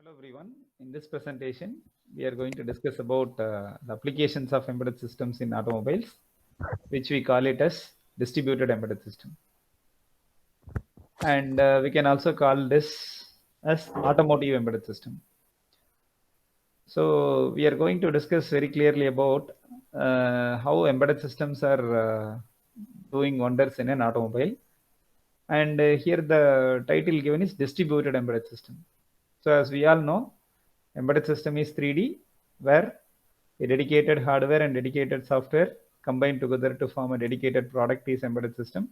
Hello everyone. In this presentation, we are going to discuss about the applications of embedded systems in automobiles, which we call it as distributed embedded system. And we can also call this as automotive embedded system. So we are going to discuss very clearly about how embedded systems are doing wonders in an automobile. And here the title given is distributed embedded system. So as we all know, embedded system is 3D, where a dedicated hardware and dedicated software combined together to form a dedicated product is embedded system.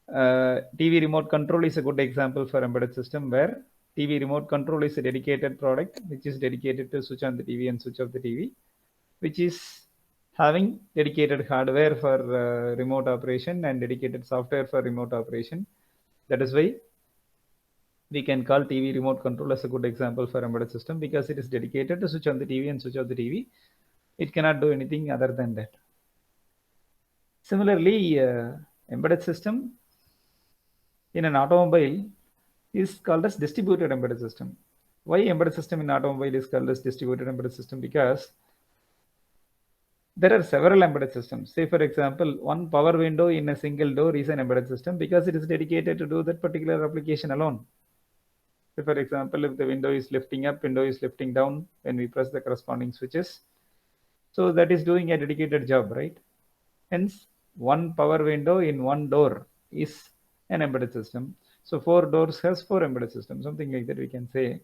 TV remote control is a good example for embedded system, where TV remote control is a dedicated product which is dedicated to switch on the TV and switch off the TV, which is having dedicated hardware for remote operation and dedicated software for remote operation. That is why we can call TV remote control as a good example for embedded system, because it is dedicated to switch on the TV and switch off the TV. It cannot do anything other than that. Similarly, embedded system in an automobile is called as distributed embedded system. Why embedded system in automobile is called as distributed embedded system? Because there are several embedded systems. Say for example, one power window in a single door is an embedded system because it is dedicated to do that particular application alone. So for example, if the window is lifting up, window is lifting down, when we press the corresponding switches, so that is doing a dedicated job, right? Hence, one power window in one door is an embedded system. So 4 doors has 4 embedded systems, something like that we can say.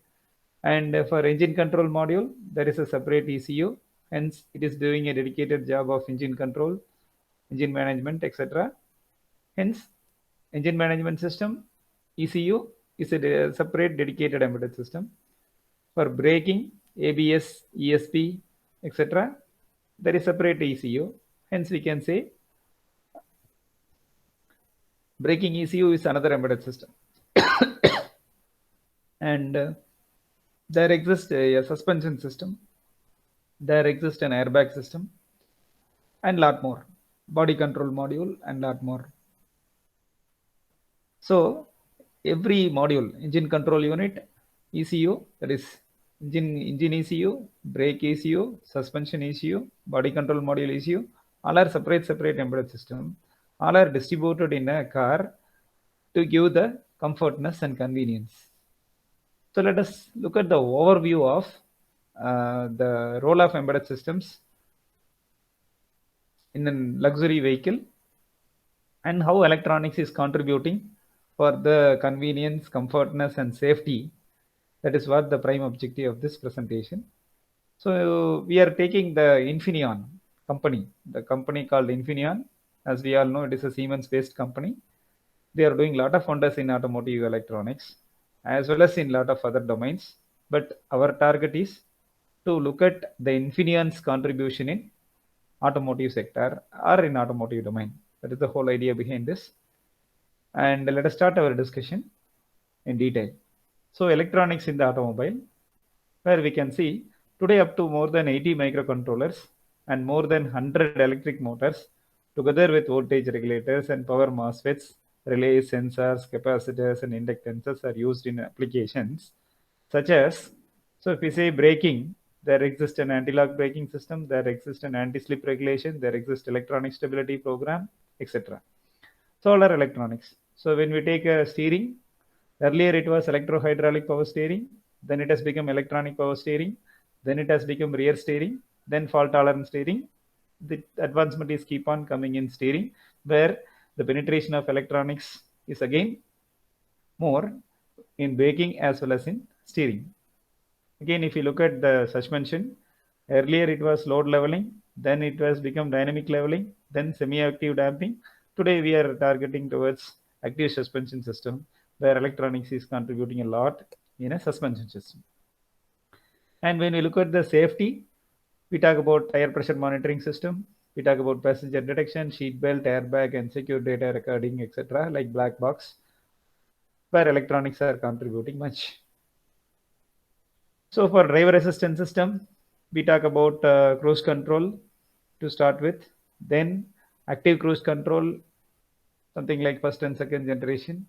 And for engine control module, there is a separate ECU. Hence, it is doing a dedicated job of engine control, engine management, etc. Hence, engine management system, ECU, is a separate dedicated embedded system. For braking, ABS, ESP, etc., there is separate ECU. Hence, we can say braking ECU is another embedded system. And there exists a suspension system, there exists an airbag system, and lot more, body control module, and lot more. So every module, engine control unit, ECU, that is engine ECU, brake ECU, suspension ECU, body control module ECU, all are separate embedded system. All are distributed in a car to give the comfortness and convenience. So let us look at the overview of the role of embedded systems in a luxury vehicle and how electronics is contributing for the convenience, comfortness, and safety. That is what the prime objective of this presentation. So we are taking the Infineon company, the company called Infineon. As we all know, it is a Siemens-based company. They are doing a lot of wonders in automotive electronics, as well as in a lot of other domains. But our target is to look at the Infineon's contribution in automotive sector or in automotive domain. That is the whole idea behind this. And let us start our discussion in detail. So electronics in the automobile, where we can see today up to more than 80 microcontrollers and more than 100 electric motors, together with voltage regulators and power MOSFETs, relays, sensors, capacitors, and inductances are used in applications such as, so if we say braking, there exists an anti-lock braking system, there exists an anti-slip regulation, there exists electronic stability program, etc. So all are electronics. So when we take a steering, earlier it was electro-hydraulic power steering, then it has become electronic power steering, then it has become rear steering, then fault tolerant steering. The advancement is keep on coming in steering, where the penetration of electronics is again more in braking as well as in steering. Again, if you look at the suspension, earlier it was load leveling, then it has become dynamic leveling, then semi-active damping. Today we are targeting towards active suspension system, where electronics is contributing a lot in a suspension system. And when we look at the safety, we talk about tire pressure monitoring system, we talk about passenger detection, seat belt, airbag, and secure data recording, etc., like black box, where electronics are contributing much. So for driver assistance system, we talk about cruise control to start with, then active cruise control, something like first and second generation,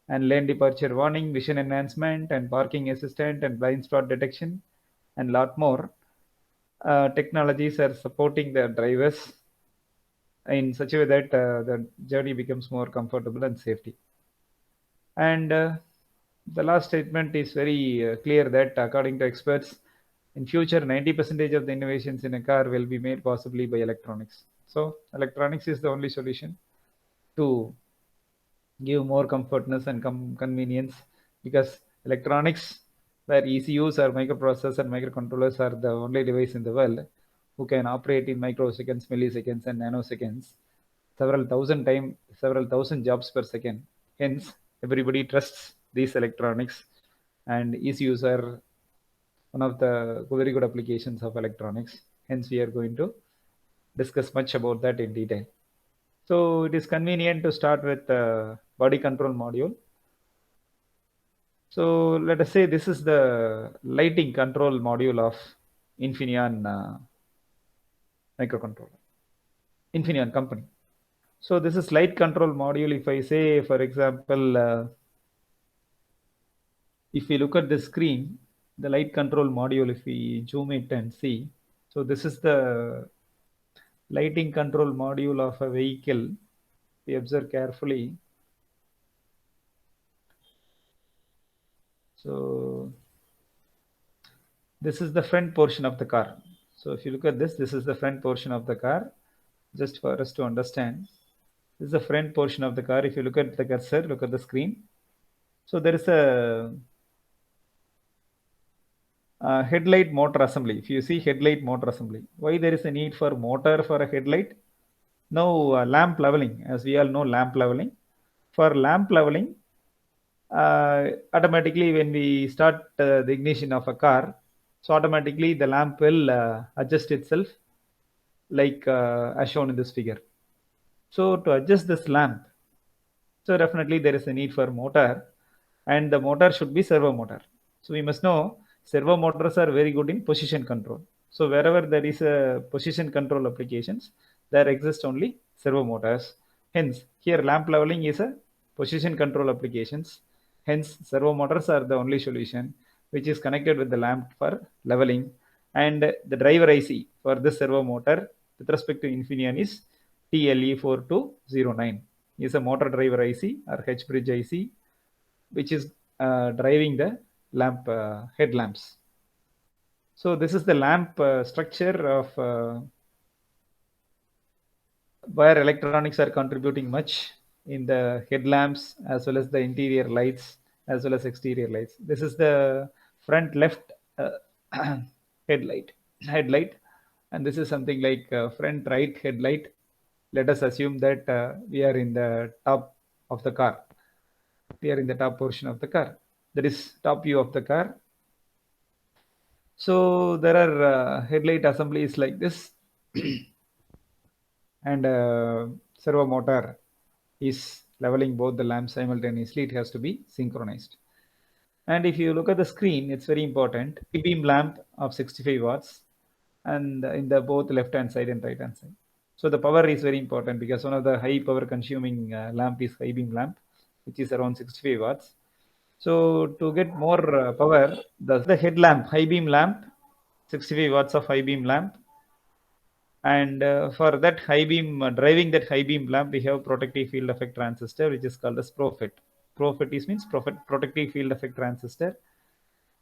and lane departure warning, vision enhancement, and parking assistant, and blind spot detection, and lot more. Technologies are supporting the drivers in such a way that the journey becomes more comfortable and safety. And the last statement is very clear that according to experts, in future 90% of the innovations in a car will be made possibly by electronics. So electronics is the only solution to give more comfortness and convenience, because electronics where ECUs or microprocessors and microcontrollers are the only device in the world who can operate in microseconds, milliseconds, and nanoseconds, several thousand jobs per second. Hence, everybody trusts these electronics, and ECUs are one of the very good applications of electronics. Hence, we are going to discuss much about that in detail. So it is convenient to start with the body control module. So let us say this is the lighting control module of Infineon microcontroller, Infineon company. So this is light control module. If I say, for example, if we look at the screen, the light control module, if we zoom it and see, so this is the lighting control module of a vehicle. We observe carefully. So this is the front portion of the car. So if you look at this, this is the front portion of the car. Just for us to understand, this is the front portion of the car. If you look at the cursor, look at the screen. So there is a headlight motor assembly. If you see headlight motor assembly, why there is a need for motor for a headlight? Now lamp leveling, as we all know, lamp leveling. For lamp leveling, automatically when we start the ignition of a car, so automatically the lamp will adjust itself like as shown in this figure. So to adjust this lamp, so definitely there is a need for motor, and the motor should be servo motor. So we must know servo motors are very good in position control. So wherever there is a position control applications, there exist only servo motors. Hence, here lamp leveling is a position control applications. Hence, servo motors are the only solution which is connected with the lamp for leveling. And the driver IC for this servo motor with respect to Infineon is TLE4209. Is a motor driver IC or H bridge IC which is driving the lamp headlamps. So this is the lamp structure of where electronics are contributing much in the headlamps as well as the interior lights as well as exterior lights. This is the front left headlight, and this is something like front right headlight. Let us assume that we are in the top of the car. We are in the top portion of the car. That is top view of the car. So there are headlight assemblies like this, and servo motor is leveling both the lamps simultaneously. It has to be synchronized. And if you look at the screen, it's very important. Beam lamp of 65 watts, and in the both left hand side and right hand side. So the power is very important because one of the high power consuming lamp is high beam lamp, which is around 65 watts. So to get more power, the headlamp, high beam lamp, 65 watts of high beam lamp. And for that high beam, driving that high beam lamp, we have protective field effect transistor, which is called as ProFET. ProFET is means protective field effect transistor.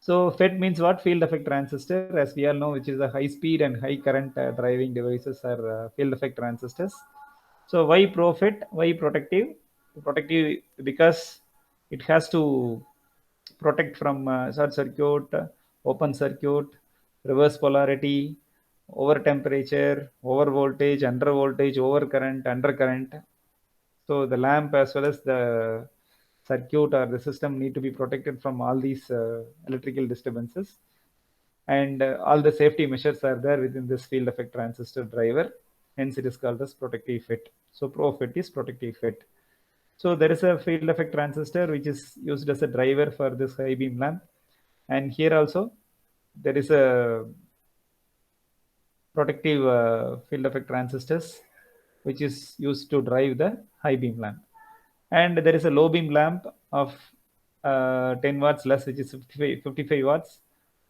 So FET means what? Field effect transistor, as we all know, which is a high speed and high current driving devices are field effect transistors. So why ProFET? Why protective? Protective because it has to protect from short circuit, open circuit, reverse polarity, over temperature, over voltage, under voltage, over current, under current. So the lamp as well as the circuit or the system need to be protected from all these electrical disturbances. And all the safety measures are there within this field effect transistor driver. Hence it is called as protective FET. So ProFET is protective FET. So there is a field effect transistor which is used as a driver for this high beam lamp. And here also there is a protective field effect transistors which is used to drive the high beam lamp. And there is a low beam lamp of 10 watts less, which is 55 watts,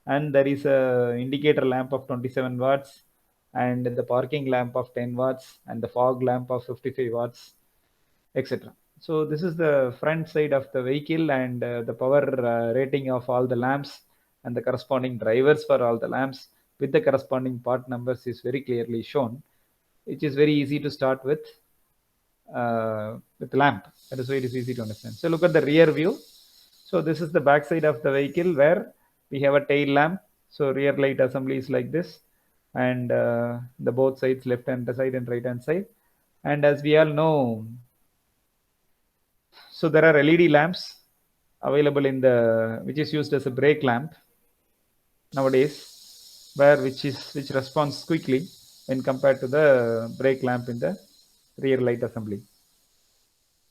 and there is a indicator lamp of 27 watts, and the parking lamp of 10 watts, and the fog lamp of 55 watts, etc. So this is the front side of the vehicle, and the power rating of all the lamps and the corresponding drivers for all the lamps with the corresponding part numbers is very clearly shown, which is very easy to start with lamp. That is why it is easy to understand. So look at the rear view. So this is the back side of the vehicle where we have a tail lamp. So rear light assembly is like this, and the both sides, left hand side and right hand side. And as we all know, so there are LED lamps available in the, which is used as a brake lamp nowadays, which responds quickly when compared to the brake lamp in the rear light assembly.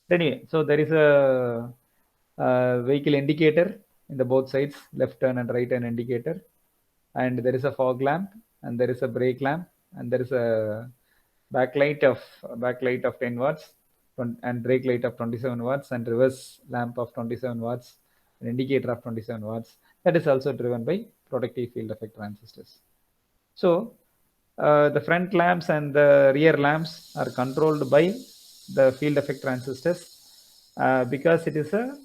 Anyway, so there is a vehicle indicator in the both sides, left turn and right turn indicator, and there is a fog lamp, and there is a brake lamp, and there is a backlight of 10 watts, and brake light of 27 watts, and reverse lamp of 27 watts, an indicator of 27 watts. That is also driven by protective field effect transistors. So the front lamps and the rear lamps are controlled by the field effect transistors because it is a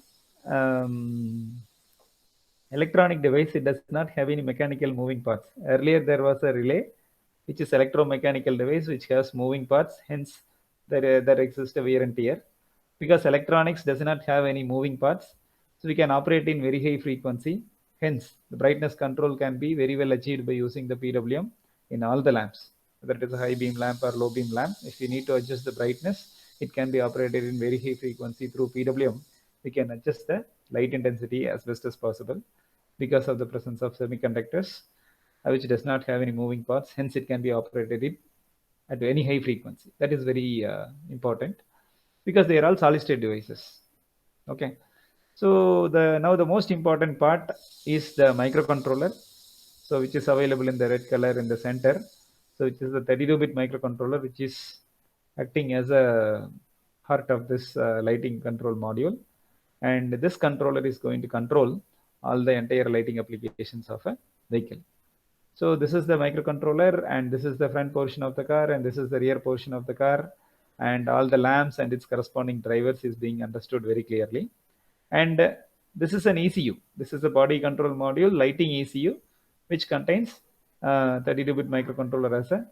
electronic device. It does not have any mechanical moving parts. Earlier there was a relay, which is electromechanical device which has moving parts. Hence there exists a wear and tear. Because electronics does not have any moving parts, so we can operate in very high frequency. Hence the brightness control can be very well achieved by using the PWM in all the lamps, whether it is a high beam lamp or low beam lamp. If you need to adjust the brightness, it can be operated in very high frequency through PWM. We can adjust the light intensity as best as possible because of the presence of semiconductors, which does not have any moving parts. Hence it can be operated at any high frequency. That is very important because they are all solid state devices. Okay, so now the most important part is the microcontroller, so which is available in the red color in the center. So which is the 32-bit microcontroller, which is acting as a heart of this lighting control module, and this controller is going to control all the entire lighting applications of a vehicle. So this is the microcontroller, and this is the front portion of the car, and this is the rear portion of the car, and all the lamps and its corresponding drivers is being understood very clearly. And this is an ECU. This is a body control module, lighting ECU, which contains 32-bit microcontroller as a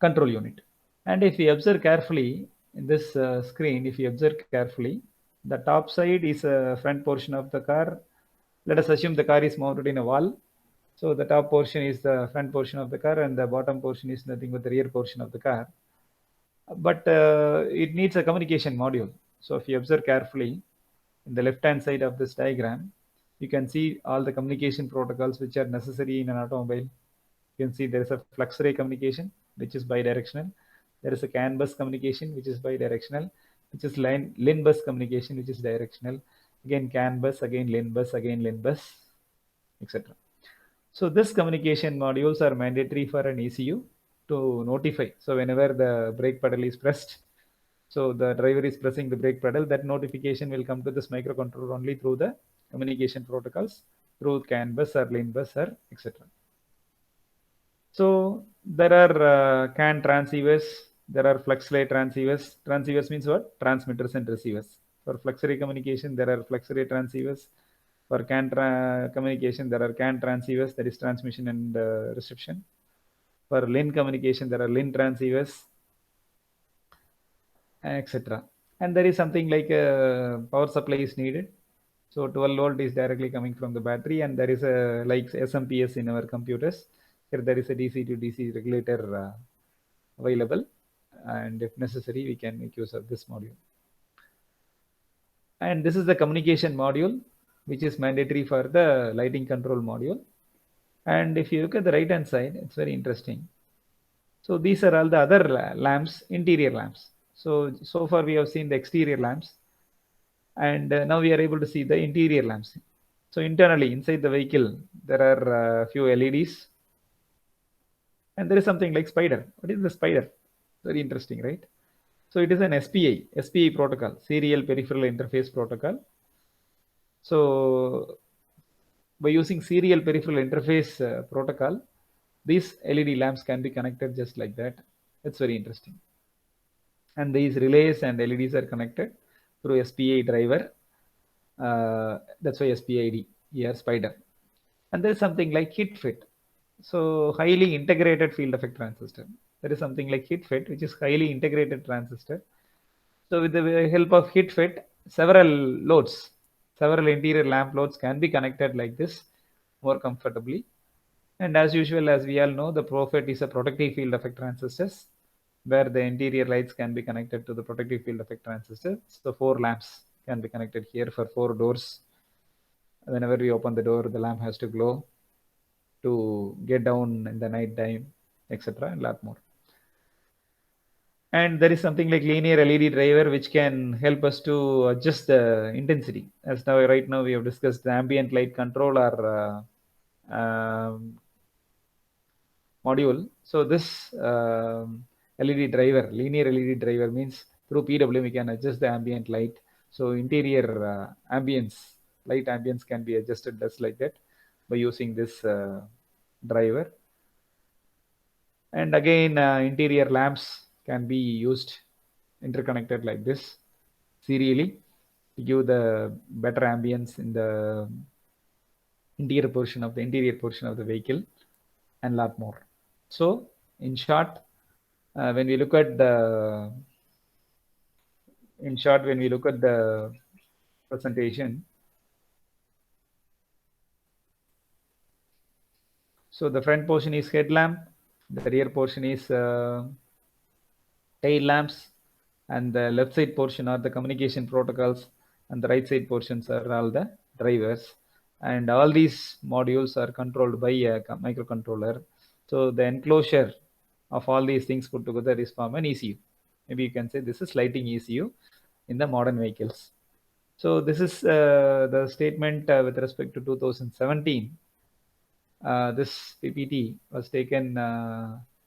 control unit. And if we observe carefully in this screen, if you observe carefully, the top side is a front portion of the car. Let us assume the car is mounted in a wall. So the top portion is the front portion of the car, and the bottom portion is nothing but the rear portion of the car. But it needs a communication module. So if you observe carefully, in the left-hand side of this diagram, you can see all the communication protocols which are necessary in an automobile. You can see there is a Flexray communication, which is bidirectional. There is a CAN bus communication, which is bidirectional, which is LIN bus communication, which is directional. Again CAN bus, again LIN bus, etc. So this communication modules are mandatory for an ECU to notify. So whenever the brake pedal is pressed, so the driver is pressing the brake pedal, that notification will come to this microcontroller only through the communication protocols, through CAN bus or LIN bus or etc. So there are CAN transceivers, there are Flexray transceivers. Transceivers means what? Transmitters and receivers. For Flexray communication, there are Flexray transceivers. For CAN communication, there are CAN transceivers, that is transmission and reception. For LIN communication, there are LIN transceivers, etc. And there is something like a power supply is needed. So 12 volt is directly coming from the battery, and there is a like SMPS in our computers. Here there is a DC to DC regulator available, and if necessary, we can make use of this module. And this is the communication module, which is mandatory for the lighting control module. And if you look at the right hand side, it's very interesting. So these are all the other lamps, interior lamps. So far we have seen the exterior lamps, and now we are able to see the interior lamps. So internally inside the vehicle, there are a few LEDs, and there is something like spider. What is the spider? Very interesting, right? So it is an SPI protocol, Serial Peripheral Interface Protocol. So by using Serial Peripheral Interface protocol, these LED lamps can be connected just like that. It's very interesting. And these relays and LEDs are connected through SPI driver. That's why SPID here, spider. And there is something like HIT fit. So highly integrated field effect transistor. There is something like HIT fit, which is highly integrated transistor. So with the help of HIT fit, several loads, several interior lamp loads can be connected like this more comfortably. And as usual, as we all know, the ProFET is a protective field effect transistors where the interior lights can be connected to the protective field effect transistor. So 4 lamps can be connected here for 4 doors. Whenever we open the door, the lamp has to glow to get down in the night time, etc. and a lot more. And there is something like linear LED driver which can help us to adjust the intensity. As now, right now, we have discussed the ambient light control or module. So this LED driver, linear LED driver means through PWM we can adjust the ambient light. So interior ambience, light ambience can be adjusted just like that by using this driver. And again, interior lamps can be used interconnected like this serially to give the better ambience in the interior portion of the vehicle and lot more. So in short, when we look at the presentation, so the front portion is headlamp, the rear portion is tail lamps, and the left side portion are the communication protocols, and the right side portions are all the drivers. And all these modules are controlled by a microcontroller. So the enclosure of all these things put together is from an ECU. Maybe you can say this is lighting ECU in the modern vehicles. So this is the statement with respect to 2017. This PPT was taken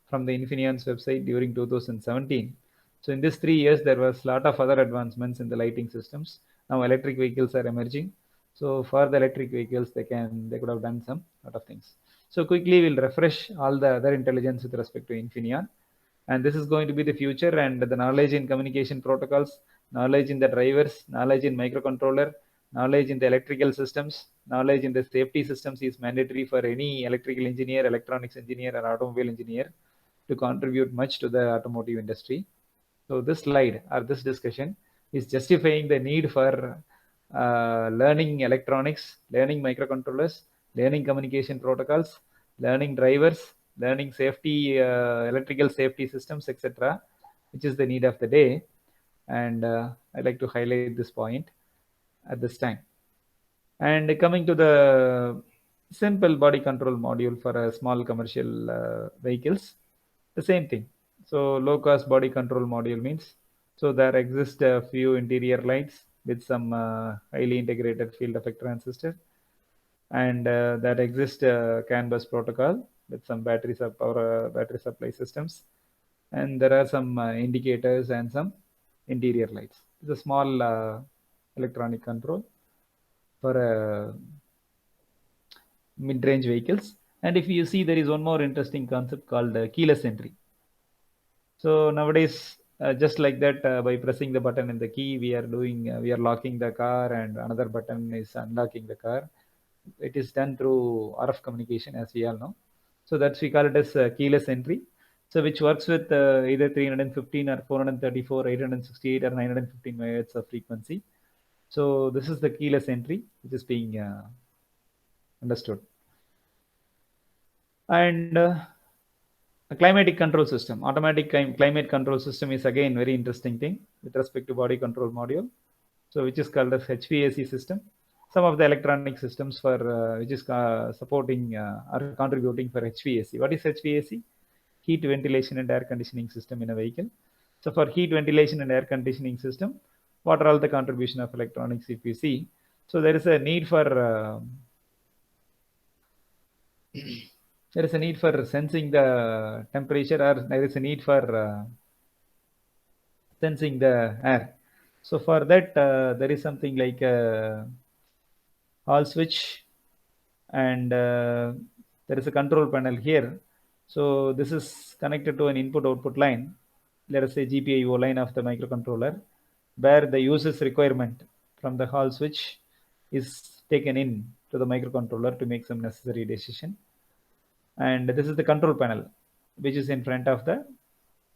from the Infineon's website during 2017. So in these 3 years, there was a lot of other advancements in the lighting systems. Now electric vehicles are emerging. So for the electric vehicles, they could have done some lot of things. So quickly, we'll refresh all the other intelligence with respect to Infineon. And this is going to be the future, and the knowledge in communication protocols, knowledge in the drivers, knowledge in microcontroller, knowledge in the electrical systems, knowledge in the safety systems is mandatory for any electrical engineer, electronics engineer, or automobile engineer to contribute much to the automotive industry. So this slide or this discussion is justifying the need for learning electronics, learning microcontrollers, learning communication protocols, learning drivers, learning safety, electrical safety systems, etc., which is the need of the day. And I'd like to highlight this point at this time. And coming to the simple body control module for a small commercial vehicles, the same thing. So low cost body control module means, so there exist a few interior lights with some highly integrated field effect transistor, and that exists CAN bus protocol with some battery supply systems, and there are some indicators and some interior lights. It's a small electronic control for mid-range vehicles. And if you see, there is one more interesting concept called keyless entry. So nowadays, just like that, by pressing the button in the key, we are locking the car, and another button is unlocking the car. It is done through RF communication, as we all know. So that's, we call it as keyless entry. So which works with either 315 or 434, 868 or 915 MHz of frequency. So this is the keyless entry which is being understood. And a climatic control system, automatic climate control system is again very interesting thing with respect to body control module. So which is called as HVAC system. Some of the electronic systems for which is supporting or contributing for HVAC. What is HVAC? Heat, ventilation, and air conditioning system in a vehicle. So for heat, ventilation, and air conditioning system, what are all the contribution of electronics if you see? So there is a need for sensing the temperature, or there is a need for sensing the air. So for that, there is something like a hall switch, and there is a control panel here. So this is connected to an input-output line, let us say GPIO line of the microcontroller, where the user's requirement from the hall switch is taken in to the microcontroller to make some necessary decision. And this is the control panel, which is in front of the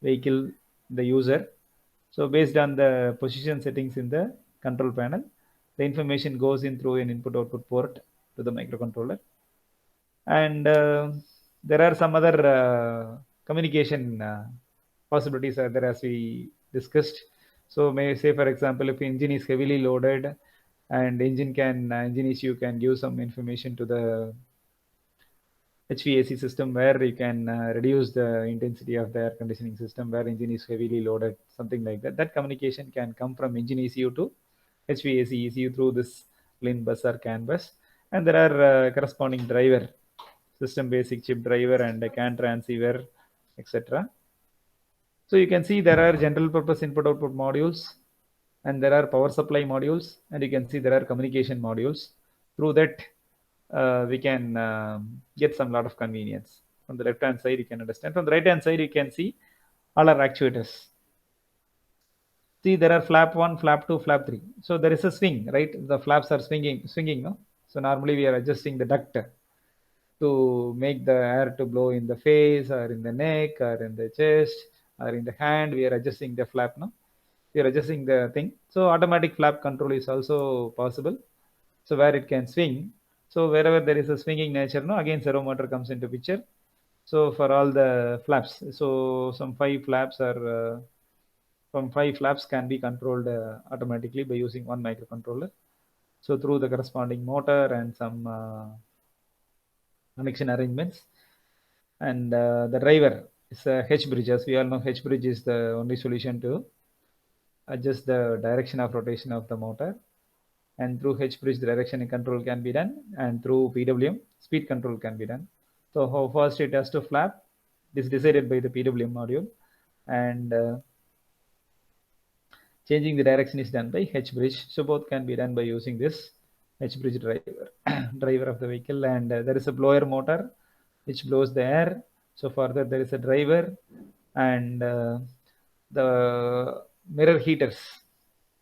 vehicle, the user. So based on the position settings in the control panel, the information goes in through an input-output port to the microcontroller. And there are some other communication possibilities are there, as we discussed. So may say, for example, if engine is heavily loaded, and engine ECU can give some information to the HVAC system, where you can reduce the intensity of the air conditioning system where engine is heavily loaded, something like that. That communication can come from engine ECU to HVAC ECU through this LIN bus or CAN bus. And there are corresponding driver, system basic chip driver and a CAN transceiver, etc. So you can see there are general purpose input output modules, and there are power supply modules, and you can see there are communication modules. Through that, we can get some lot of convenience. From the left hand side, you can understand. From the right hand side, you can see all our actuators. See, there are flap 1, flap 2, flap 3. So there is a swing, right? The flaps are swinging, no? So normally we are adjusting the duct to make the air to blow in the face or in the neck or in the chest or in the hand. We are adjusting the flap, no? We are adjusting the thing. So automatic flap control is also possible. So where it can swing. So wherever there is a swinging nature, no, again servo motor comes into picture. So for all the flaps, so some 5 flaps are from 5 flaps can be controlled automatically by using one microcontroller. So through the corresponding motor and some connection arrangements. And the driver is a H bridge. As we all know, H bridge is the only solution to adjust the direction of rotation of the motor. And through H bridge, direction control can be done, and through PWM, speed control can be done. So how fast it has to flap is decided by the PWM module, and changing the direction is done by H bridge. So both can be done by using this H bridge driver, driver of the vehicle. And there is a blower motor which blows the air. So further there is a driver, and the mirror heaters.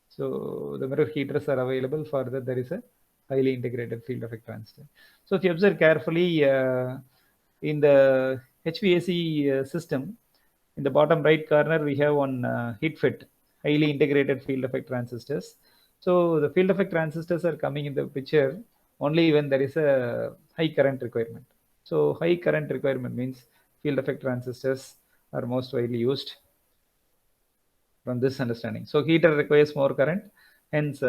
So the mirror heaters are available. Further there is a highly integrated field effect transistor. So if you observe carefully, in the HVAC system, in the bottom right corner, we have one heat fit, highly integrated field effect transistors. So the field effect transistors are coming in the picture only when there is a high current requirement. So high current requirement means field effect transistors are most widely used from this understanding. So heater requires more current, hence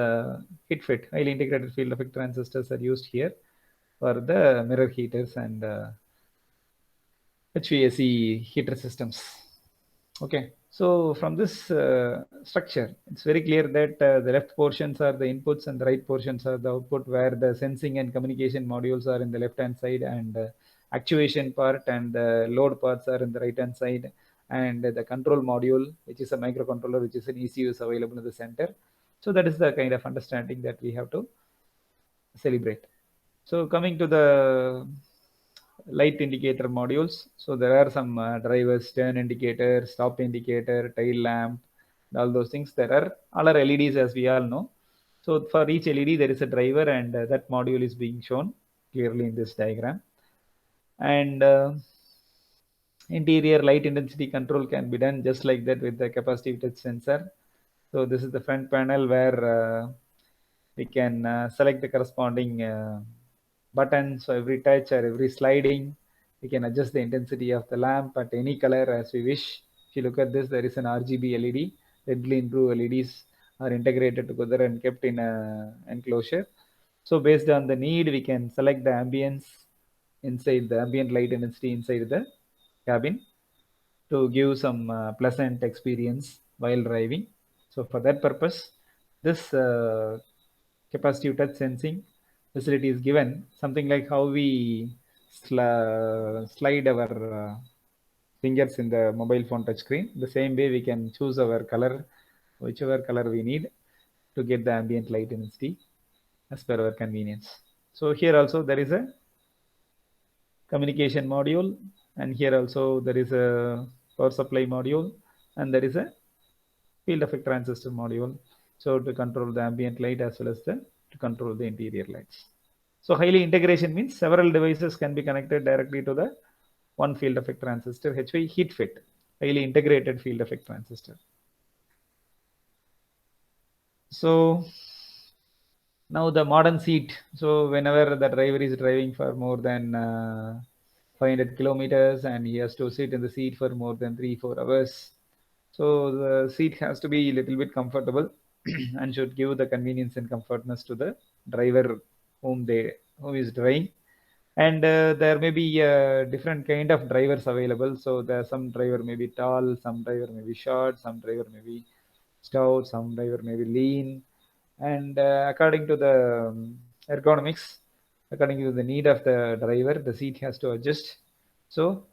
heat fit, highly integrated field effect transistors are used here for the mirror heaters and HVAC heater systems. Okay, so from this structure, it's very clear that the left portions are the inputs and the right portions are the output, where the sensing and communication modules are in the left hand side, and actuation part and the load parts are in the right hand side, and the control module, which is a microcontroller, which is an ECU, is available in the center. So that is the kind of understanding that we have to celebrate. So coming to the light indicator modules. So there are some drivers, turn indicator, stop indicator, tail lamp, all those things. There are all our LEDs, as we all know. So for each LED, there is a driver, and that module is being shown clearly in this diagram. And interior light intensity control can be done just like that with the capacitive touch sensor. So this is the front panel where we can select the corresponding button. So every touch or every sliding, we can adjust the intensity of the lamp at any color as we wish. If you look at this, there is an RGB LED. Red, green, blue LEDs are integrated together and kept in an enclosure. So based on the need, we can select the ambience inside the ambient light intensity inside the cabin to give some pleasant experience while driving. So for that purpose, this capacitive touch sensing facility is given, something like how we slide our fingers in the mobile phone touchscreen. The same way we can choose our color whichever color we need to get the ambient light intensity as per our convenience. So here also there is a communication module, and here also there is a power supply module, and there is a field effect transistor module, so to control the ambient light as well as to control the interior lights. So highly integration means several devices can be connected directly to the one field effect transistor, HV heat fit, highly integrated field effect transistor. So now the modern seat, so whenever the driver is driving for more than 500 kilometers and he has to sit in the seat for more than 3-4 hours, so the seat has to be a little bit comfortable and should give the convenience and comfortness to the driver whom is driving. And there may be different kind of drivers available. So there some driver may be tall, some driver may be short, some driver may be stout, some driver may be lean, and according to the ergonomics, according to the need of the driver, the seat has to adjust. So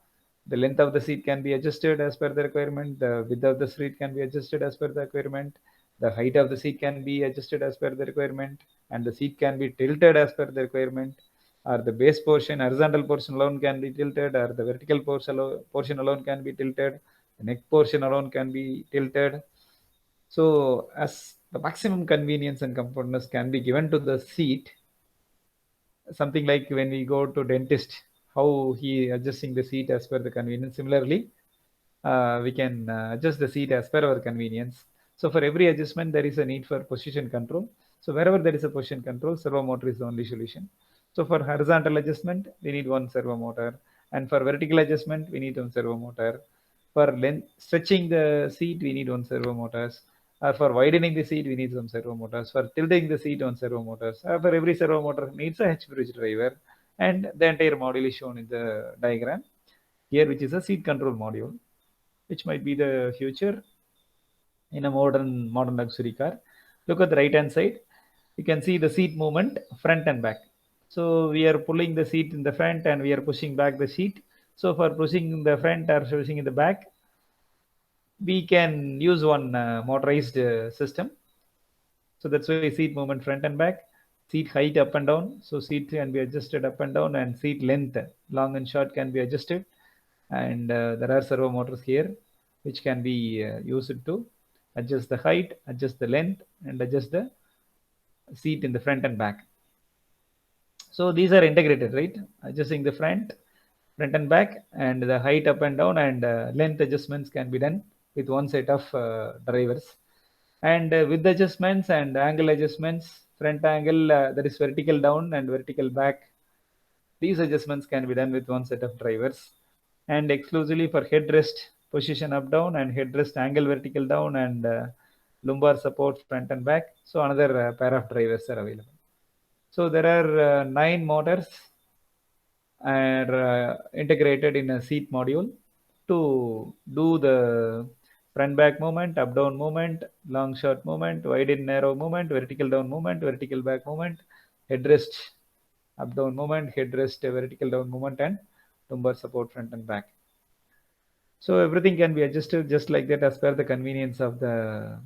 the length of the seat can be adjusted as per the requirement, the width of the seat can be adjusted as per the requirement, the height of the seat can be adjusted as per the requirement, and the seat can be tilted as per the requirement, or the base portion, horizontal portion alone can be tilted, or the vertical portion alone can be tilted, the neck portion alone can be tilted. So as the maximum convenience and comfortness can be given to the seat, something like when we go to dentist, how he adjusting the seat as per the convenience. Similarly, we can adjust the seat as per our convenience. So for every adjustment, there is a need for position control. So wherever there is a position control, servo motor is the only solution. So for horizontal adjustment, we need one servo motor, and for vertical adjustment, we need one servo motor. For stretching the seat, we need one servo motors. For widening the seat, we need some servo motors. For tilting the seat, one servo motors. For every servo motor needs a H-bridge driver, and the entire module is shown in the diagram here, which is a seat control module, which might be the future in a modern luxury car. Look at the right hand side. You can see the seat movement front and back. So we are pulling the seat in the front and we are pushing back the seat. So for pushing in the front or pushing in the back, we can use one motorized system. So that's why seat movement front and back, seat height up and down. So seat can be adjusted up and down, and seat length, long and short, can be adjusted. And there are servo motors here, which can be used to adjust the height, adjust the length, and adjust the seat in the front and back. So these are integrated, right? Adjusting the front and back, and the height up and down, and length adjustments can be done with one set of drivers. And with the adjustments and angle adjustments, front angle, that is vertical down and vertical back, these adjustments can be done with one set of drivers. And exclusively for headrest position up down and headrest angle vertical down and lumbar support front and back, so another pair of drivers are available. So there are 9 motors are integrated in a seat module to do the front back movement, up down movement, long short movement, wide in narrow movement, vertical down movement, vertical back movement, headrest up down movement, headrest vertical down movement, and lumbar support front and back. So everything can be adjusted just like that as per the convenience of the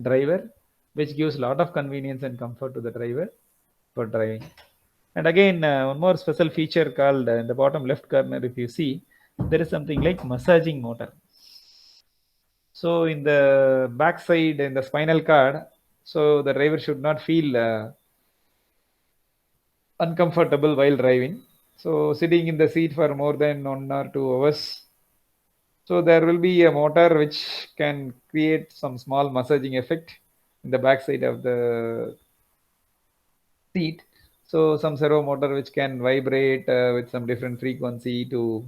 driver, which gives a lot of convenience and comfort to the driver for driving. And again, one more special feature called in the bottom left corner, if you see, there is something like massaging motor. So in the back side, in the spinal cord, so the driver should not feel uncomfortable while driving. So sitting in the seat for more than 1 or 2 hours, so there will be a motor which can create some small massaging effect in the back side of the seat. So some servo motor which can vibrate with some different frequency to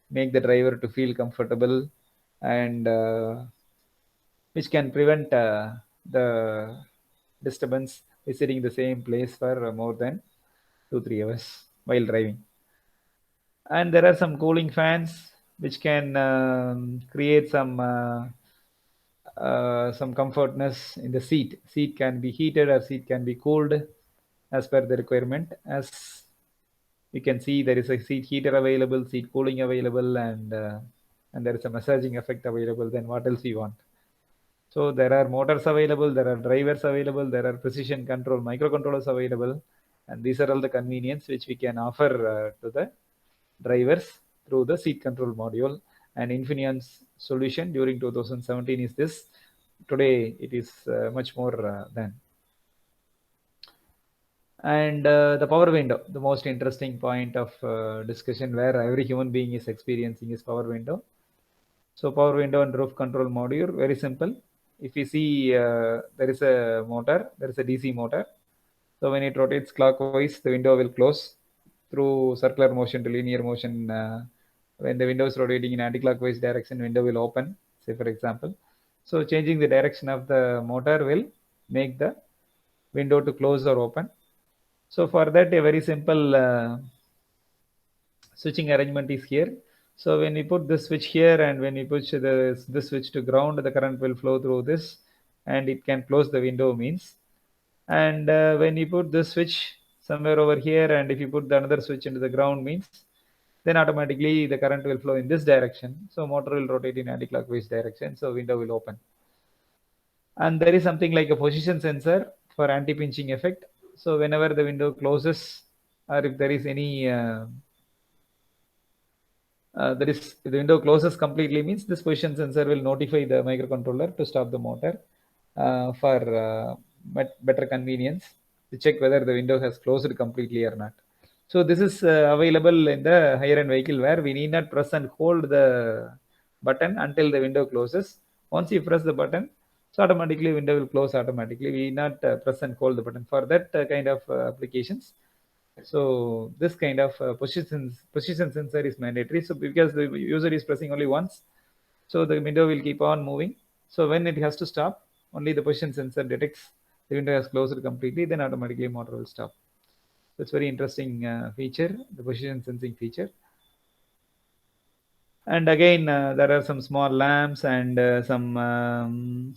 make the driver to feel comfortable, and which can prevent the disturbance by sitting in the same place for more than 2-3 hours while driving. And there are some cooling fans which can create some comfortness in the seat. Seat can be heated or seat can be cooled as per the requirement. As you can see, there is a seat heater available, seat cooling available, and there is a massaging effect available. Then what else we want? So there are motors available, there are drivers available, there are precision control microcontrollers available, and these are all the convenience which we can offer to the drivers through the seat control module. And Infineon's solution during 2017 is this. Today it is much more than. And the power window, the most interesting point of discussion where every human being is experiencing is power window. So power window and roof control module, very simple. If you see there is a motor, there is a DC motor. So when it rotates clockwise, the window will close through circular motion to linear motion. When the window is rotating in anti-clockwise direction, window will open, say for example. So changing the direction of the motor will make the window to close or open. So for that, a very simple switching arrangement is here. So when we put this switch here and when we push this switch to ground, the current will flow through this and it can close the window means. And when you put this switch somewhere over here and if you put the another switch into the ground means, then automatically the current will flow in this direction. So motor will rotate in anti-clockwise direction. So window will open. And there is something like a position sensor for anti-pinching effect. So whenever the window closes or if there is any if the window closes completely means this position sensor will notify the microcontroller to stop the motor for better convenience to check whether the window has closed completely or not. So this is available in the higher end vehicle where we need not press and hold the button until the window closes. Once you press the button, so automatically window will close automatically. We need not press and hold the button for that kind of applications. So this kind of position sensor is mandatory. So because the user is pressing only once, so the window will keep on moving. So when it has to stop, only the position sensor detects the window has closed completely, then automatically motor will stop. That's very interesting feature, the position sensing feature. And again, there are some small lamps and some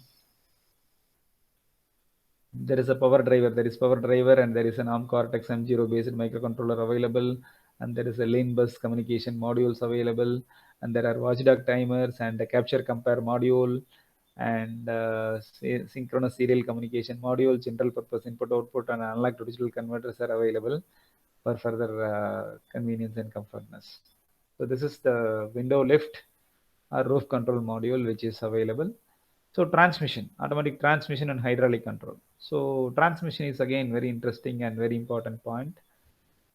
there is a power driver. There is power driver and there is an ARM Cortex M0 based microcontroller available, and there is a lane bus communication modules available, and there are watchdog timers and a capture compare module and synchronous serial communication module, general purpose input output and analog to digital converters are available for further convenience and comfortness. So this is the window lift or roof control module which is available. So transmission, automatic transmission and hydraulic control. So transmission is again very interesting and very important point.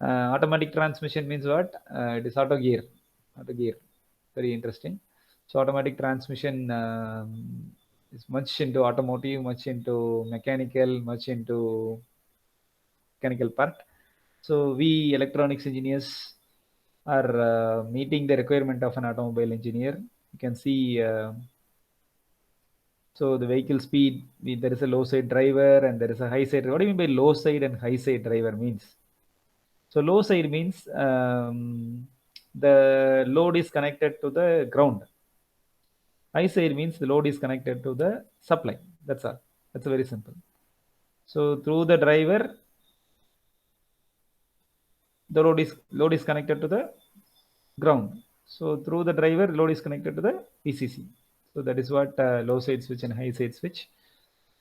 Automatic transmission means what? It is auto gear, very interesting. So automatic transmission is much into automotive, much into mechanical, much into mechanical part. So we electronics engineers are meeting the requirement of an automobile engineer. You can see so the vehicle speed, there is a low side driver and there is a high side. What do you mean by low side and high side driver means? So low side means the load is connected to the ground. High side means the load is connected to the supply. That's all. That's very simple. So through the driver, the load is connected to the ground. So through the driver, load is connected to the PCC. So that is what low side switch and high side switch.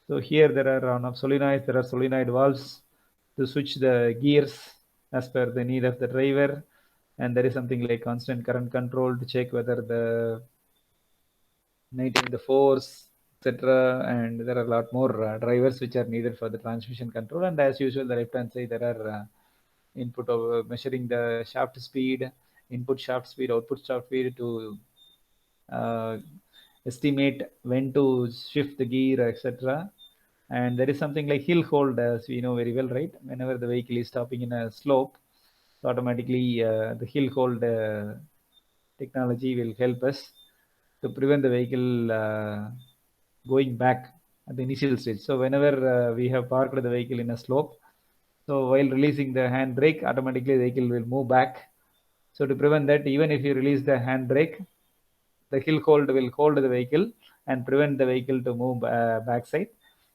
So here there are on solenoids, there are solenoid valves to switch the gears as per the need of the driver. And there is something like constant current control to check whether the maintain the force, etc. And there are a lot more drivers which are needed for the transmission control. And as usual, the left hand side there are input of measuring the shaft speed, input shaft speed, output shaft speed to uh, estimate when to shift the gear, etc. And there is something like hill hold, as we know very well, right? Whenever the vehicle is stopping in a slope, so automatically the hill hold technology will help us to prevent the vehicle going back at the initial stage. So whenever we have parked the vehicle in a slope, so while releasing the handbrake, automatically the vehicle will move back. So to prevent that, even if you release the handbrake, the hill hold will hold the vehicle and prevent the vehicle to move backside.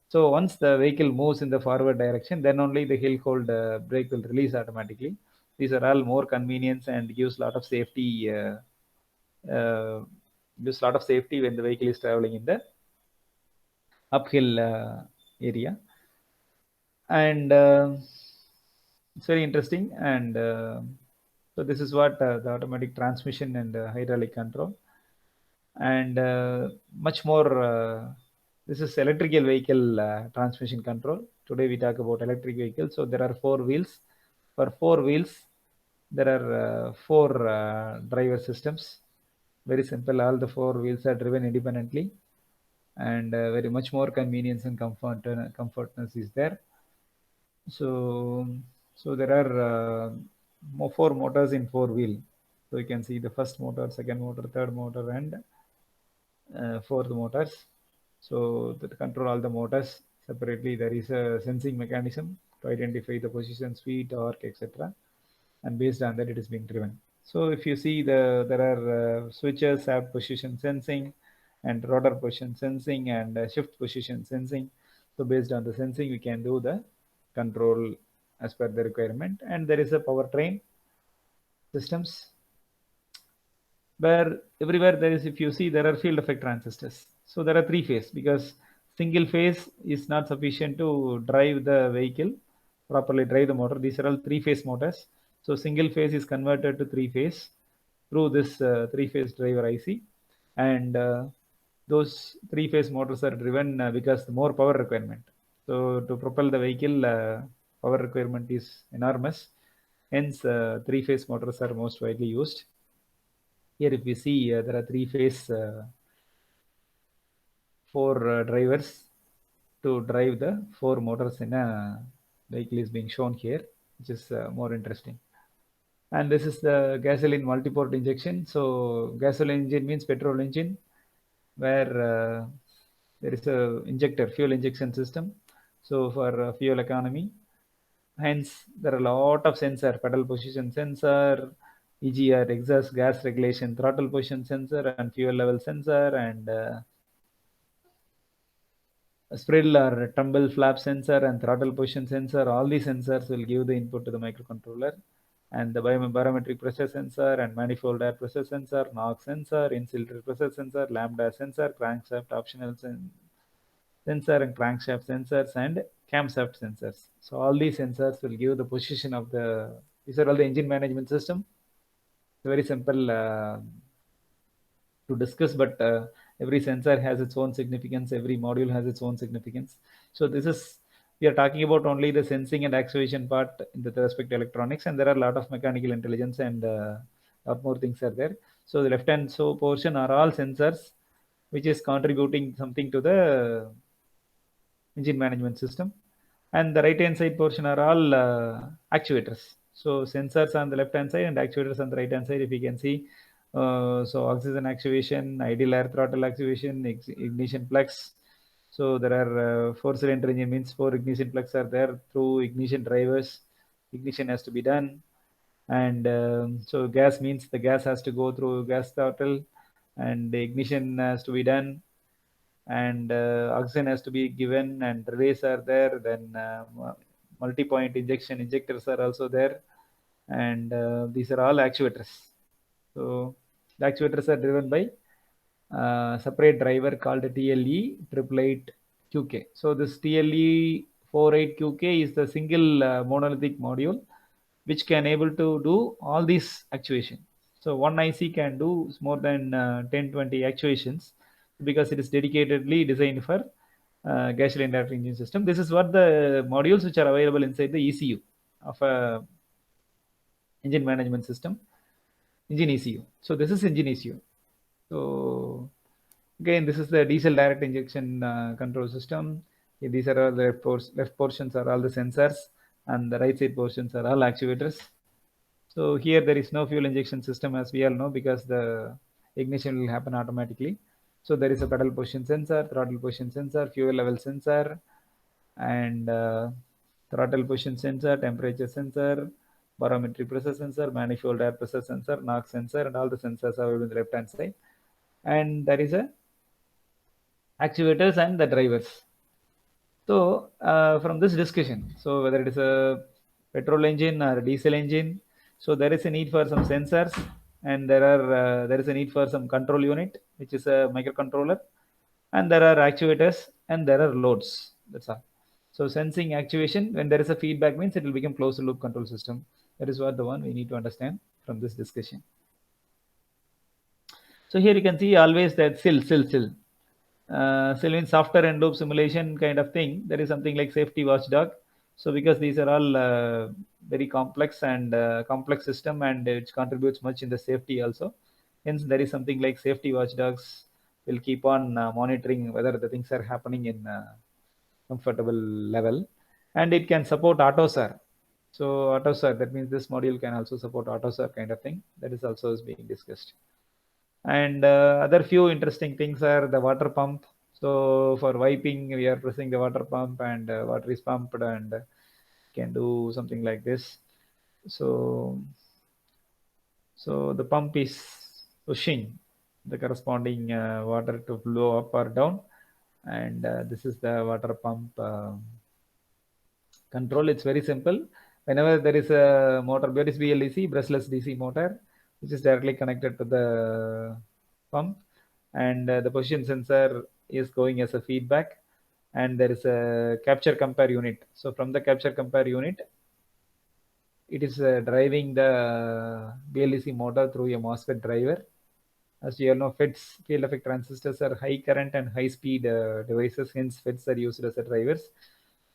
So once the vehicle moves in the forward direction, then only the hill hold brake will release automatically. These are all more convenience and gives a lot of safety. Uh, gives a lot of safety when the vehicle is traveling in the uphill area. And it's very interesting. And so this is what the automatic transmission and hydraulic control. And much more, this is electrical vehicle transmission control. Today we talk about electric vehicles. So there are 4 wheels. For 4 wheels, there are 4 driver systems. Very simple. All the 4 wheels are driven independently, and very much more convenience and comfortness is there. So there are 4 motors in 4 wheel. So you can see the first motor, second motor, third motor, and 4th motors. So to control all the motors separately, there is a sensing mechanism to identify the position, speed, torque, etc. And based on that, it is being driven. So if you see there are switches have position sensing, and rotor position sensing, and shift position sensing. So based on the sensing, we can do the control as per the requirement. And there is a powertrain systems, where everywhere there is, if you see, there are field effect transistors. So there are 3 phase, because single phase is not sufficient to drive the vehicle, properly drive the motor. These are all 3 phase motors. So single phase is converted to 3 phase through this 3 phase driver IC. And those 3 phase motors are driven because the more power requirement. So to propel the vehicle, power requirement is enormous. Hence 3 phase motors are most widely used. Here if you see, there are 3 phase 4 drivers to drive the 4 motors in a vehicle is being shown here, which is more interesting. And this is the gasoline multi-port injection. So gasoline engine means petrol engine, where there is a injector, fuel injection system. So for fuel economy, hence there are a lot of sensor, pedal position sensor, EGR, exhaust gas regulation, throttle position sensor, and fuel level sensor, and sprill or tumble flap sensor and throttle position sensor. All these sensors will give the input to the microcontroller. And the barometric pressure sensor and manifold air pressure sensor, NOx sensor, in-cylinder pressure sensor, lambda sensor, crankshaft optional sensor, and crankshaft sensors, and camshaft sensors. So all these sensors will give the position of the, these are all the engine management system. It's very simple to discuss, but every sensor has its own significance, every module has its own significance. So this is, we are talking about only the sensing and actuation part in the respect to electronics, and there are a lot of mechanical intelligence and lot more things are there. So the left hand so portion are all sensors which is contributing something to the engine management system, and the right hand side portion are all actuators. So sensors on the left hand side and actuators on the right hand side, if you can see. So oxygen actuation, ideal air throttle actuation, ignition plugs. So there are 4 cylinder engine means 4 ignition plugs are there through ignition drivers. Ignition has to be done. And so gas means the gas has to go through gas throttle, and the ignition has to be done, and oxygen has to be given, and relays are there. Then multi-point injection injectors are also there, and these are all actuators. So the actuators are driven by separate driver called TLE 888 QK. So this TLE 48 QK is the single monolithic module which can able to do all these actuation. So one IC can do more than 10-20 actuations, because it is dedicatedly designed for gasoline directed engine system. This is what the modules which are available inside the ECU of a engine management system, engine ECU. So this is engine ECU. So again, this is the diesel direct injection control system. These are all the left portions are all the sensors, and the right side portions are all actuators. So here there is no fuel injection system, as we all know, because the ignition will happen automatically. So there is a pedal position sensor, throttle position sensor, fuel level sensor, and throttle position sensor, temperature sensor, barometric pressure sensor, manifold air pressure sensor, NOx sensor, and all the sensors are available on the left hand side. And there is a actuators and the drivers. So from this discussion, so whether it is a petrol engine or a diesel engine, so there is a need for some sensors, and there is a need for some control unit, which is a microcontroller, and there are actuators and there are loads. That's all. So sensing actuation, when there is a feedback, means it will become closed loop control system. That is what the one we need to understand from this discussion. So here you can see always that SIL. SIL means software and loop simulation kind of thing. There is something like safety watchdog. So because these are all very complex and complex system, and it contributes much in the safety also. Hence there is something like safety watchdogs will keep on monitoring whether the things are happening in comfortable level, and it can support AutoSAR. So AutoSAR, that means this module can also support AutoSAR kind of thing. That is also is being discussed. And other few interesting things are the water pump. So for wiping, we are pressing the water pump, and water is pumped, and can do something like this. So the pump is pushing the corresponding water to flow up or down, and this is the water pump control. It's very simple. Whenever there is a motor, there is BLDC, brushless DC motor, which is directly connected to the pump, and the position sensor is going as a feedback, and there is a capture compare unit. So from the capture compare unit, it is driving the BLDC motor through a MOSFET driver. As you all know, FETs, field effect transistors, are high current and high speed devices, hence FETs are used as the drivers.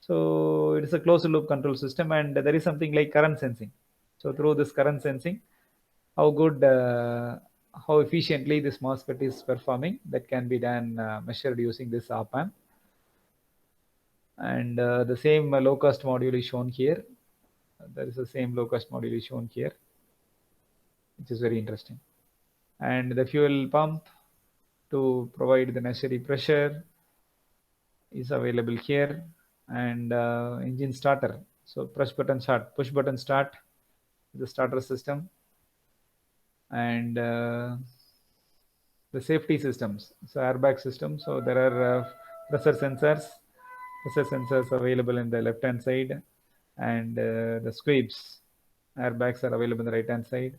So it is a closed loop control system, and there is something like current sensing. So through this current sensing, how good, how efficiently this MOSFET is performing, that can be done measured using this op amp. And the same low cost module is shown here. There is the same low cost module is shown here, which is very interesting. And the fuel pump to provide the necessary pressure is available here, and engine starter. So push button start, the starter system, and the safety systems. So airbag system. So there are pressure sensors available in the left hand side, and the squibs airbags are available on the right hand side.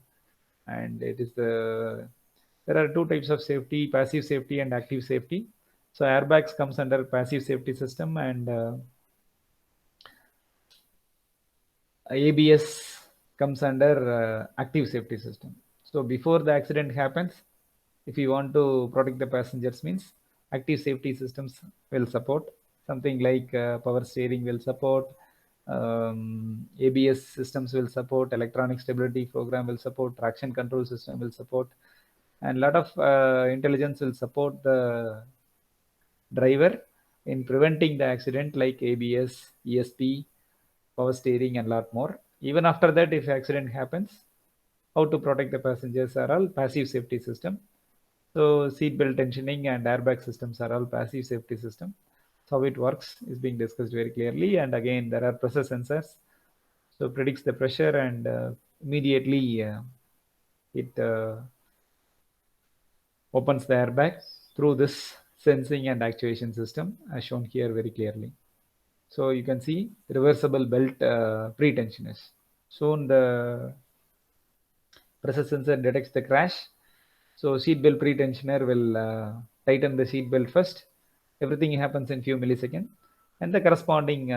And it is there are two types of safety: passive safety and active safety. So airbags comes under passive safety system, and ABS comes under active safety system. So before the accident happens, if you want to protect the passengers, means active safety systems will support. Something like power steering will support, ABS systems will support, electronic stability program will support, traction control system will support, and a lot of intelligence will support the driver in preventing the accident, like ABS, ESP, power steering, and a lot more. Even after that, if accident happens, how to protect the passengers are all passive safety system. So seat belt tensioning and airbag systems are all passive safety system. So how it works is being discussed very clearly. And again, there are pressure sensors. So predicts the pressure, and immediately it opens the airbag through this sensing and actuation system, as shown here very clearly. So you can see reversible belt pre-tensioners. Soon the pressure sensor detects the crash. So seat belt pre-tensioner will tighten the seat belt first. Everything happens in few milliseconds, and the corresponding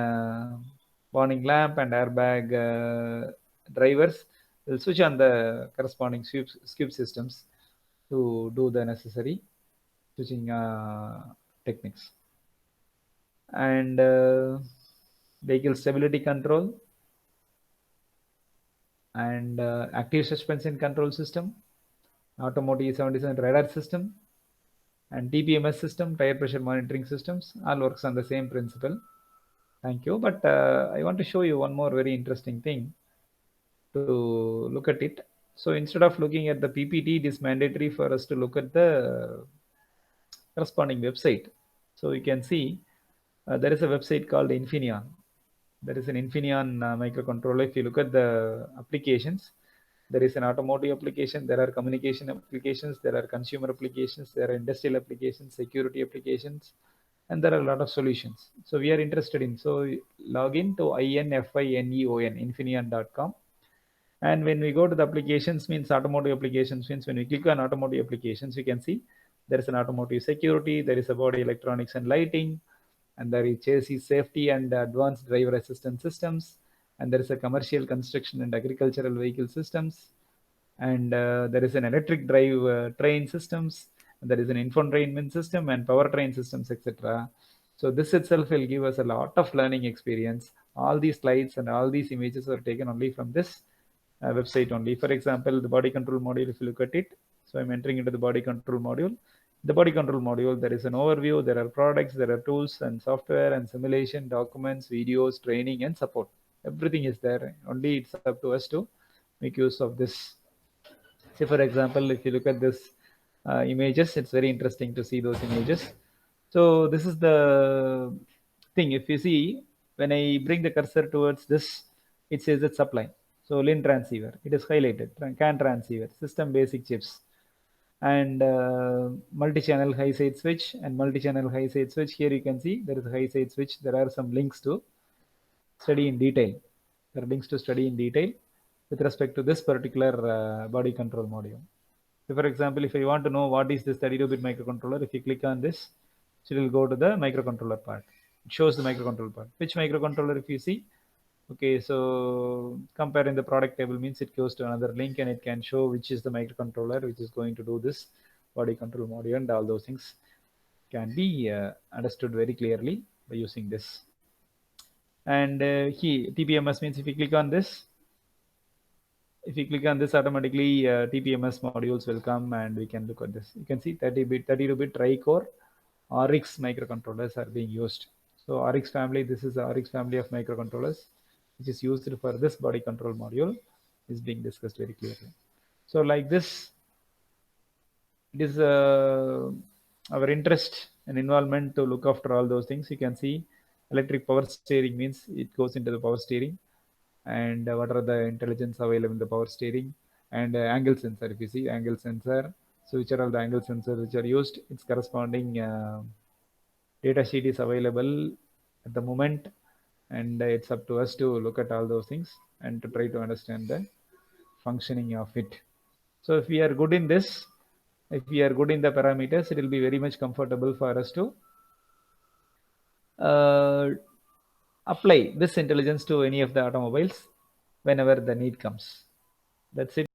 warning lamp and airbag drivers will switch on the corresponding skip systems to do the necessary switching techniques. And vehicle stability control, and active suspension control system, Automotive 77 radar system, and TPMS system, tire pressure monitoring systems, all works on the same principle. Thank you. But I want to show you one more very interesting thing to look at it. So instead of looking at the PPT, it is mandatory for us to look at the corresponding website. So you can see there is a website called Infineon. There is an Infineon microcontroller. If you look at the applications, there is an automotive application, there are communication applications, there are consumer applications, there are industrial applications, security applications, and there are a lot of solutions. So we are interested in, so log in to INFINEON, infineon.com. And when we go to the applications, means automotive applications, means when we click on automotive applications, you can see There is an automotive security, there is a body electronics and lighting, and there is chassis safety and advanced driver assistance systems, and there is a commercial construction and agricultural vehicle systems, and there is an electric drive train systems, and there is an infotainment system and powertrain systems, etc. So this itself will give us a lot of learning experience. All these slides and all these images are taken only from this website only. For example, the body control module, if you look at it, so I'm entering into the body control module. The body control module, there is an overview, there are products, there are tools and software and simulation, documents, videos, training and support. Everything is there. Only it's up to us to make use of this. Say for example, if you look at this images, it's very interesting to see those images. So this is the thing. If you see, when I bring the cursor towards this, it says it's supply. So LIN transceiver, it is highlighted. CAN transceiver, system basic chips, and multi-channel high side switch and multi-channel high side switch. Here you can see there is a high side switch. There are some links to study in detail. There are links to study in detail with respect to this particular body control module. So for example, if I want to know what is this 32-bit microcontroller, if you click on this, it will go to the microcontroller part. It shows the microcontroller part. Which microcontroller, if you see, okay, so comparing the product table means it goes to another link and it can show which is the microcontroller which is going to do this body control module, and all those things can be understood very clearly by using this. And here TPMS means if you click on this, automatically TPMS modules will come and we can look at this. You can see 32-bit tri-core RX microcontrollers are being used. So RX family, this is the RX family of microcontrollers which is used for this body control module is being discussed very clearly. So like this, it is our interest and involvement to look after all those things. You can see electric power steering means it goes into the power steering, and what are the intelligence available in the power steering, and angle sensor. If you see angle sensor, so which are all the angle sensors which are used, its corresponding data sheet is available at the moment, and it's up to us to look at all those things and to try to understand the functioning of it. So if we are good in this, if we are good in the parameters, it will be very much comfortable for us to apply this intelligence to any of the automobiles whenever the need comes. That's it.